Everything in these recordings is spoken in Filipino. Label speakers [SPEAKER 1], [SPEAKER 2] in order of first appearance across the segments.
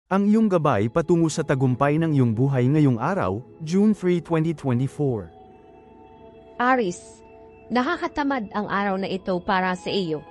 [SPEAKER 1] Ang iyong gabay patungo sa tagumpay ng iyong buhay ngayong araw, June 3, 2024.
[SPEAKER 2] Aris, nakakatamad ang araw na ito para sa iyo.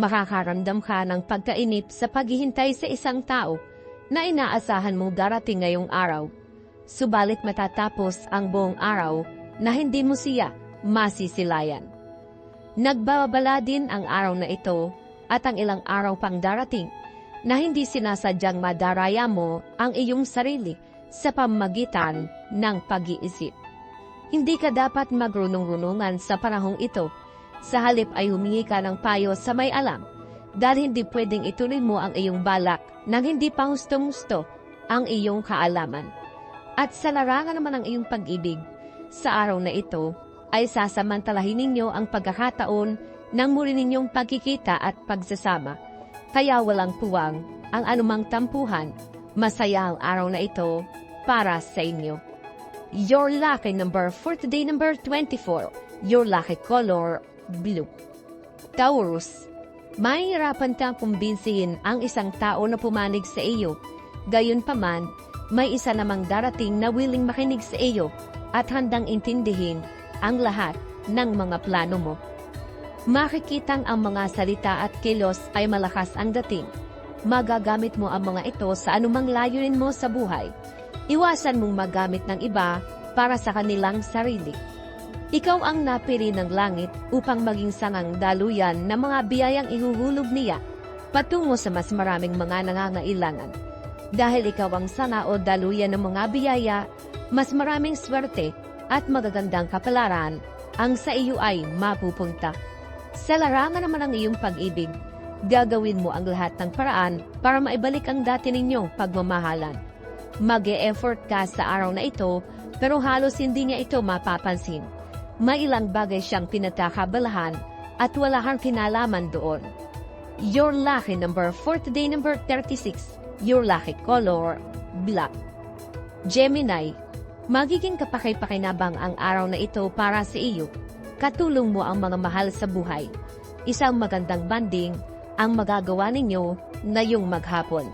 [SPEAKER 2] Makakaramdam ka ng pagkainip sa paghihintay sa isang tao na inaasahan mong darating ngayong araw. Subalit matatapos ang buong araw na hindi mo siya masisilayan. Nagbabala din ang araw na ito at ang ilang araw pang darating na hindi sinasadyang madaraya mo ang iyong sarili sa pamamagitan ng pag-iisip. Hindi ka dapat magrunong-runungan sa panahong ito. Sa halip ay humingi ka ng payo sa may alam dahil hindi pwedeng ituloy mo ang iyong balak nang hindi pa husto-musto ang iyong kaalaman. At sa larangan naman ng iyong pag-ibig, sa araw na ito ay sasamantalahin ninyo ang pagkakataon ng muli ninyong pagkikita at pagsasama. Kaya walang puwang ang anumang tampuhan. Masaya ang araw na ito para sa inyo. Your lucky number for today, number 24. Your lucky color, blue. Taurus, mahihirapan kang kumbinsihin ang isang tao na pumanig sa iyo. Gayunpaman, may isa namang darating na willing makinig sa iyo at handang intindihin ang lahat ng mga plano mo. Makikitang ang mga salita at kilos ay malakas ang dating. Magagamit mo ang mga ito sa anumang layunin mo sa buhay. Iwasan mong magamit ng iba para sa kanilang sarili. Ikaw ang napili ng langit upang maging sangang daluyan ng mga biyayang ihuhulog niya patungo sa mas maraming mga nangangailangan. Dahil ikaw ang sana o daluyan ng mga biyaya, mas maraming swerte at magagandang kapalaran ang sa iyo ay mapupunta. Sa larangan naman ng iyong pag-ibig, gagawin mo ang lahat ng paraan para maibalik ang dati ninyong pagmamahalan. Mag-e-effort ka sa araw na ito pero halos hindi niya ito mapapansin. May ilang bagay siyang pinatakabalahan at wala kang kinalaman doon. Your lucky number for today, number 36. Your lucky color, black. Gemini, magiging kapakay-pakinabang ang araw na ito para sa iyo. Katulong mo ang mga mahal sa buhay. Isang magandang banding ang magagawa ninyo ngayong maghapon.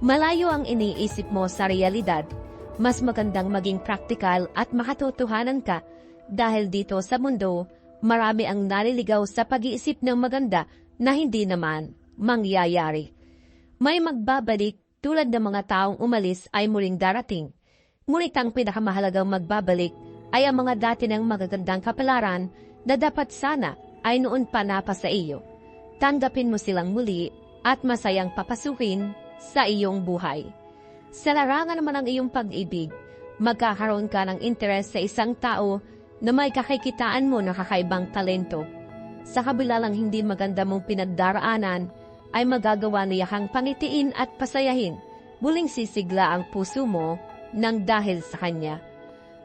[SPEAKER 2] Malayo ang iniisip mo sa realidad. Mas magandang maging praktikal at makatotohanan ka dahil dito sa mundo, marami ang naliligaw sa pag-iisip ng maganda na hindi naman mangyayari. May magbabalik tulad ng mga taong umalis ay muling darating. Ngunit ang pinakamahalagang magbabalik ay ang mga dati ng magagandang kapalaran na dapat sana ay noon pa napa sa iyo. Tanggapin mo silang muli at masayang papasukin sa iyong buhay. Sa larangan naman ng iyong pag-ibig, magkakaroon ka ng interes sa isang tao na may kakikitaan mo na kakaibang talento. Sa kabila lang hindi maganda mong pinagdaraanan, ay magagawa niya kang pangitiin at pasayahin. Muling sisigla ang puso mo nang dahil sa kanya.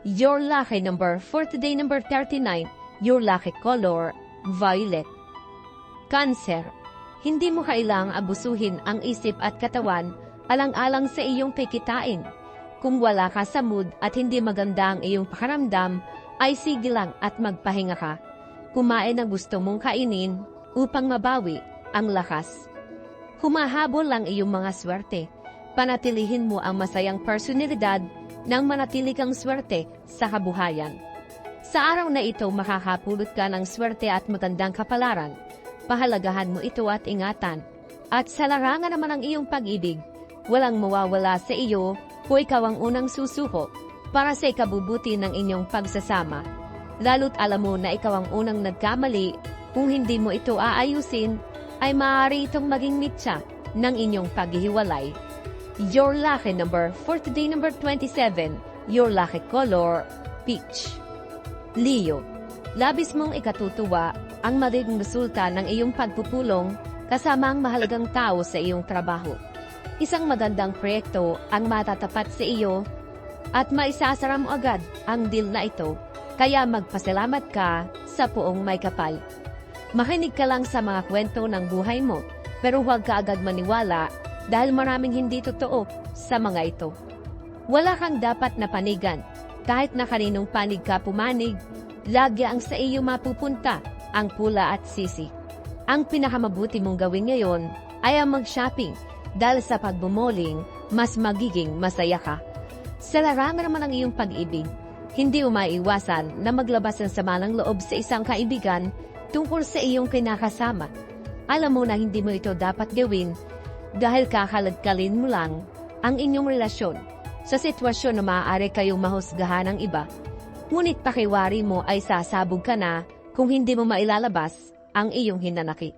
[SPEAKER 2] Your lucky number for today, number 39. Your lucky color, violet. Cancer, hindi mo kailangang abusuhin ang isip at katawan alang-alang sa iyong kikitain. Kung wala ka sa mood at hindi maganda ang iyong pakaramdam, ay sige lang at magpahinga ka. Kumain ang gusto mong kainin upang mabawi ang lakas. Humahabol lang iyong mga swerte. Panatilihin mo ang masayang personalidad nang manatili kang swerte sa kabuhayan. Sa araw na ito makakapulot ka ng swerte at magandang kapalaran. Pahalagahan mo ito at ingatan. At sa larangan naman ng iyong pag-ibig, walang mawawala sa iyo kung ikaw ang unang susuko para sa ikabubuti ng inyong pagsasama. Lalo't alam mo na ikaw ang unang nagkamali, kung hindi mo ito aayusin, ay maaari itong maging mitya ng inyong paghihiwalay. Your lucky number for today, number 27. Your lucky color, peach. Leo, labis mong ikatutuwa ang magiging resulta ng iyong pagpupulong kasama ang mahalagang tao sa iyong trabaho. Isang magandang proyekto ang matatapat sa iyo at maisasara mo agad ang deal na ito, kaya magpasalamat ka sa poong may kapal. Makinig ka lang sa mga kwento ng buhay mo, pero huwag ka agad maniwala dahil maraming hindi totoo sa mga ito. Wala kang dapat na panigan. Kahit na kaninong panig ka pumanig, lagi ang sa iyo mapupunta ang pula at sisi. Ang pinakamabuti mong gawin ngayon ay ang mag-shopping Dahil sa pagbumoling, mas magiging masaya ka. Sa larangan naman ng iyong pag-ibig, hindi mo maiiwasan na maglabas ng sama ng loob sa isang kaibigan tungkol sa iyong kinakasama. Alam mo na hindi mo ito dapat gawin dahil kakaladkalin mo lang ang inyong relasyon sa sitwasyon na maaari kayong mahusgahan ng iba. Ngunit pakiwari mo ay sasabog ka na kung hindi mo mailalabas ang iyong hinanakit.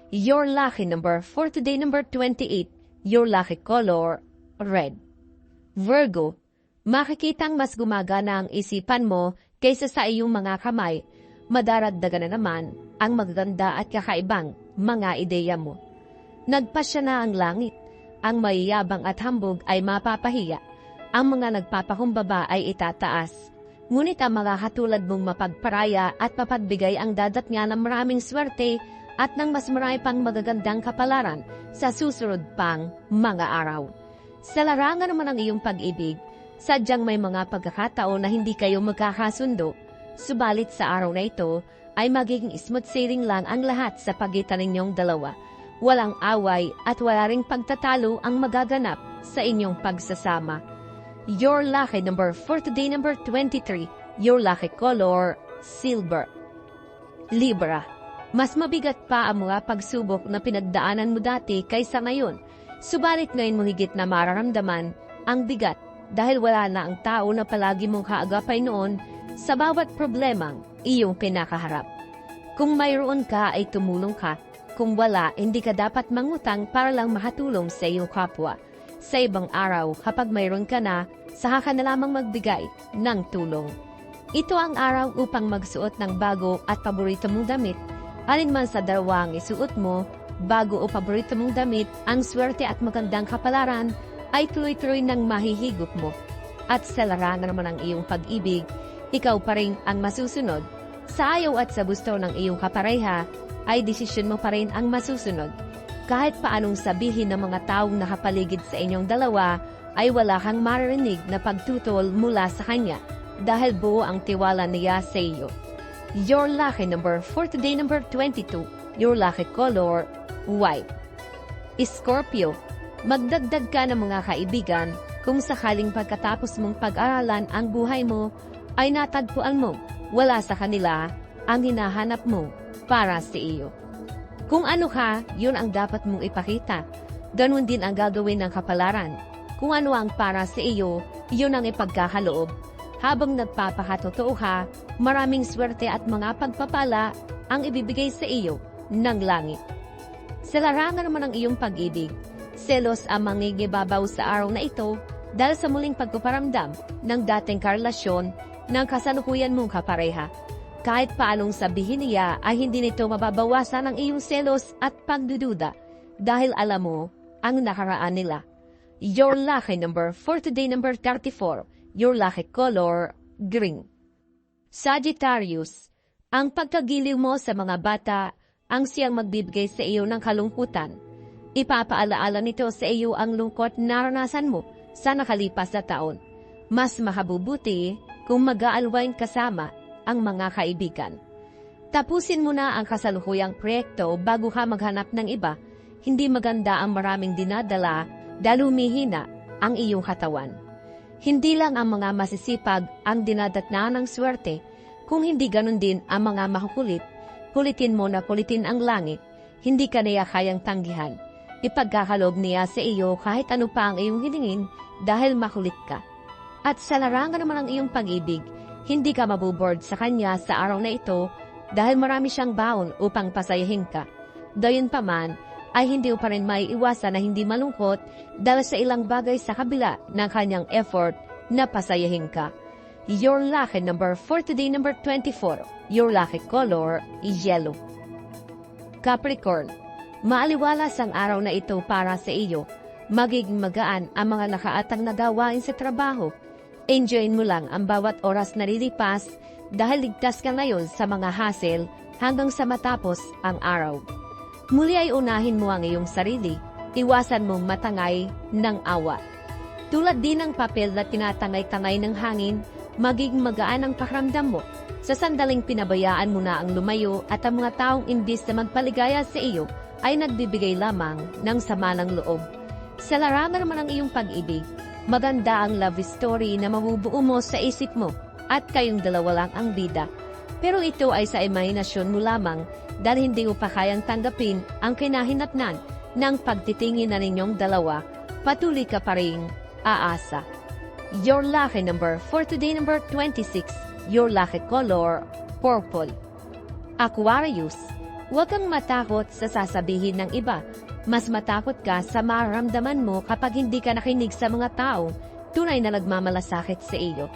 [SPEAKER 2] Your lucky number for today, number 28. Your lucky color, red. Virgo, makikitang mas gumagana ang isipan mo kaysa sa iyong mga kamay. Madaragdagan na naman ang magaganda at kakaibang mga ideya mo. Nagpasya na ang langit. Ang mayayabang at hambog ay mapapahiya. Ang mga nagpapakumbaba ay itataas. Ngunit ang mga katulad mong mapagparaya at mapagbigay ang dadatnya ng maraming swerte at ng mas marami pang magagandang kapalaran sa susunod pang mga araw. Sa larangan naman ng iyong pag-ibig, sadyang may mga pagkakataon na hindi kayo magkakasundo, subalit sa araw na ito ay magiging smooth sailing lang ang lahat sa pagitan ninyong dalawa. Walang away at wala ring pagtatalo ang magaganap sa inyong pagsasama. Your lucky number for today, number 23. Your lucky color, silver. Libra, mas mabigat pa ang mga pagsubok na pinagdaanan mo dati kaysa ngayon. Subalit ngayon mo higit na mararamdaman ang bigat dahil wala na ang tao na palagi mong kaagapay noon sa bawat problemang iyong pinakaharap. Kung mayroon ka ay tumulong ka, kung wala hindi ka dapat mangutang para lang makatulong sa iyong kapwa. Sa ibang araw kapag mayroon ka na, saka ka na lamang magbigay ng tulong. Ito ang araw upang magsuot ng bago at paborito mong damit. Alinman sa dalawang isuot mo, bago o paborito mong damit, ang swerte at magandang kapalaran ay tuloy-tuloy ng mahihigop mo. At sa larangan naman ng iyong pag-ibig, ikaw pa rin ang masusunod. Sa ayaw at sa gusto ng iyong kapareha, ay desisyon mo pa rin ang masusunod. Kahit paanong sabihin ng mga taong nakapaligid sa inyong dalawa, ay wala kang maririnig na pagtutol mula sa kanya dahil buo ang tiwala niya sa iyo. Your lucky number for today, number 22. Your lucky color, white. Scorpio, magdagdag ka ng mga kaibigan kung sakaling pagkatapos mong pag-aralan ang buhay mo ay natagpuan mo wala sa kanila ang hinahanap mo para sa iyo. Kung ano ka, yun ang dapat mong ipakita. Ganun din ang gagawin ng kapalaran. Kung ano ang para sa iyo, yun ang ipagkakaloob. Habang nagpapakatotoo ka, maraming swerte at mga pagpapala ang ibibigay sa iyo ng langit. Sa larangan naman ng iyong pag-ibig, selos ang mangingibabaw sa araw na ito dahil sa muling pagpaparamdam ng dating karelasyon ng kasalukuyan mong kapareha. Kahit paanong sabihin niya ay hindi nito mababawasan ang iyong selos at pagdududa dahil alam mo ang nakaraan nila. Your lucky number for today, number 34. Your lucky color, green. Sagittarius, ang pagkagiliw mo sa mga bata ang siyang magbibigay sa iyo ng kalungkutan. Ipapaalaala nito sa iyo ang lungkot na naranasan mo sa nakalipas na taon. Mas makabubuti kung mag-aalwain kasama ang mga kaibigan. Tapusin mo na ang kasalukuyang proyekto bago ka maghanap ng iba. Hindi maganda ang maraming dinadala dahil humihina ang iyong katawan. Hindi lang ang mga masisipag ang dinadatna ng swerte, kung hindi ganun din ang mga makukulit, kulitin mo na kulitin ang langit, hindi ka niya kayang tanggihan. Ipagkakaloob niya sa iyo kahit ano pa ang iyong hiningin dahil makulit ka. At sa larangan naman ng iyong pag-ibig, hindi ka mabuboard sa kanya sa araw na ito dahil marami siyang baon upang pasayahin ka. Gayunpaman, ay hindi mo pa rin maiiwasan na hindi malungkot dahil sa ilang bagay sa kabila ng kanyang effort na pasayahin ka. Your lucky number for today, number 24. Your lucky color is yellow. Capricorn, maaliwalas ang araw na ito para sa iyo. Magiging magaan ang mga nakaatang na gawain sa trabaho. Enjoyin mo lang ang bawat oras na lilipas dahil ligtas ka ngayon sa mga hassle hanggang sa matapos ang araw. Muli ay unahin mo ang iyong sarili. Iwasan mong matangay ng awa. Tulad din ng papel na tinatangay-tangay ng hangin, magiging magaan ang pakiramdam mo. Sa sandaling pinabayaan mo na ang lumayo at ang mga taong imbis na magpaligaya sa iyo ay nagbibigay lamang ng sama ng loob. Sa larangan naman ng iyong pag-ibig, maganda ang love story na mabubuo mo sa isip mo at kayong dalawa lang ang bida. Pero ito ay sa imahinasyon mo lamang dahil hindi mo pa kayang tanggapin ang kinahinatnan ng pagtitingin na ninyong dalawa, patuloy ka pa rin aasa. Your lucky number for today, number 26. Your lucky color, purple. Aquarius, huwag kang matakot sa sasabihin ng iba. Mas matakot ka sa mararamdaman mo kapag hindi ka nakinig sa mga tao tunay na nagmamalasakit sa iyo.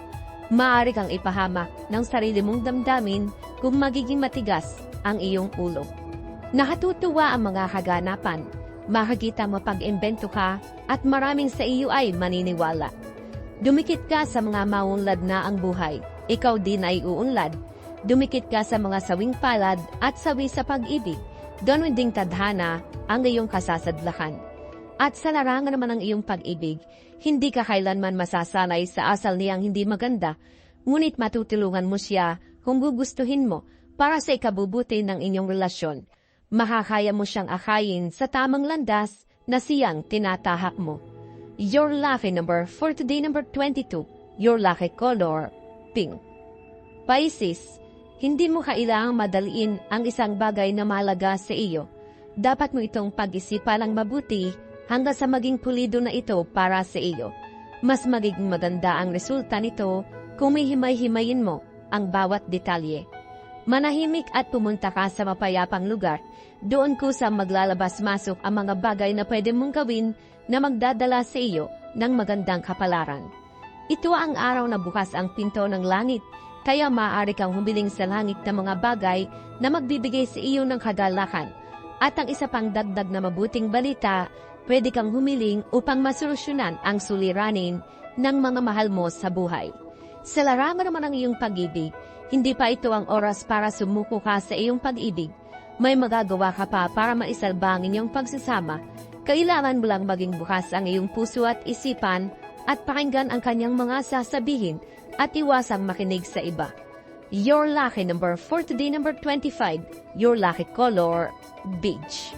[SPEAKER 2] Maaari kang ipahamak ng sarili mong damdamin kung magiging matigas ang iyong ulo. Nakatutuwa ang mga kaganapan. Makikita mo pag-imbento ka at maraming sa iyo ay maniniwala. Dumikit ka sa mga maunlad na ang buhay. Ikaw din ay uunlad. Dumikit ka sa mga sawing palad at sawi sa pag-ibig. Ganun ding tadhana ang iyong kasasadlakan. At sa larangan naman ng iyong pag-ibig, hindi ka kailanman masasanay sa asal niyang hindi maganda, ngunit matutulungan mo siya kung gugustuhin mo para sa ikabubuti ng inyong relasyon. Makakaya mo siyang akayin sa tamang landas na siyang tinatahak mo. Your lucky number for today, number 22. Your lucky color, pink. Pisces, hindi mo kailangang madaliin ang isang bagay na mahalaga sa iyo. Dapat mo itong pag-isipan ng mabuti hanggang sa maging pulido na ito para sa iyo. Mas magiging maganda ang resulta nito kung may himay-himayin mo ang bawat detalye. Manahimik at pumunta ka sa mapayapang lugar. Doon kusa maglalabas-masok ang mga bagay na pwede mong gawin na magdadala sa iyo ng magandang kapalaran. Ito ang araw na bukas ang pinto ng langit, kaya maaari kang humiling sa langit ng mga bagay na magbibigay sa iyo ng kagalakan. At ang isa pang dagdag na mabuting balita, pwede kang humiling upang masolusyonan ang suliranin ng mga mahal mo sa buhay. Sa larangan naman ng iyong pag-ibig, hindi pa ito ang oras para sumuko ka sa iyong pag-ibig. May magagawa ka pa para maisalba ang inyong pagsasama. Kailangan mo lang maging bukas ang iyong puso at isipan at pakinggan ang kanyang mga sasabihin at iwasang makinig sa iba. Your lucky number for today, number 25. Your lucky color, beige.